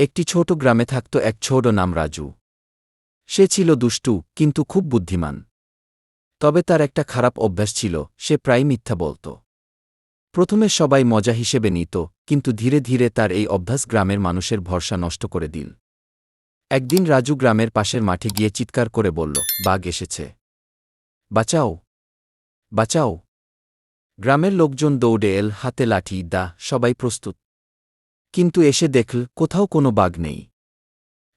একটি ছোট গ্রামে থাকত এক ছোট নাম রাজু। সে ছিল দুষ্টু কিন্তু খুব বুদ্ধিমান। তবে তার একটা খারাপ অভ্যাস ছিল, সে প্রায় মিথ্যা বলত। প্রথমে সবাই মজা হিসেবে নিত, কিন্তু ধীরে ধীরে তার এই অভ্যাস গ্রামের মানুষের ভরসা নষ্ট করে দিল। একদিন রাজু গ্রামের পাশের মাঠে গিয়ে চিৎকার করে বলল, বাঘ এসেছে, বাঁচাও, বাঁচাও। গ্রামের লোকজন দৌড়ে এল, হাতে লাঠি দা, সবাই প্রস্তুত। কিন্তু এসে দেখল কোথাও কোনো বাঘ নেই।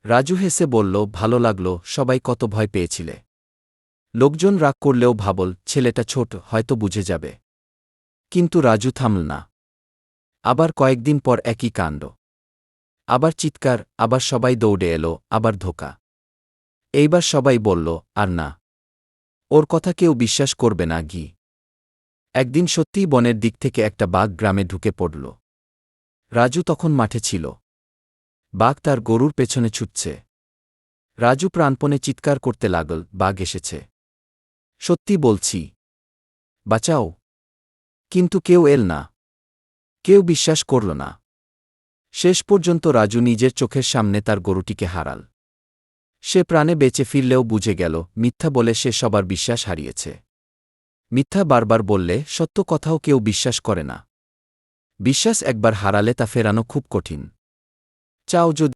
রাজু হেসে বলল, ভালো লাগলো, সবাই কত ভয় পেয়েছিলে। লোকজন রাগ করলেও ভাবল ছেলেটা ছোট, হয়তো বুঝে যাবে। কিন্তু রাজু থামল না। আবার কয়েকদিন পর একই কাণ্ড। আবার চিৎকার, আবার সবাই দৌড়ে এলো, আবার ধোঁকা। এইবার সবাই বলল, আর না, ওর কথা কেউ বিশ্বাস করবে না। একদিন সত্যিই বনের দিক থেকে একটা বাঘ গ্রামে ঢুকে পড়ল। রাজু তখন মাঠে ছিল। বাঘ তার গরুর পেছনে ছুটছে। রাজু প্রাণপণে চিৎকার করতে লাগল, বাঘ এসেছে, সত্যি বলছি, বাঁচাও। কিন্তু কেউ এল না, কেউ বিশ্বাস করল না। শেষ পর্যন্ত রাজু নিজের চোখের সামনে তার গরুটিকে হারাল। সে প্রাণে বেঁচে ফিরলেও বুঝে গেল, মিথ্যা বলে সে সবার বিশ্বাস হারিয়েছে। মিথ্যা বারবার বললে সত্য কথাও কেউ বিশ্বাস করে না। বিশ্বাস একবার হারালে তা ফেরানো খুব কঠিন। চাও যদি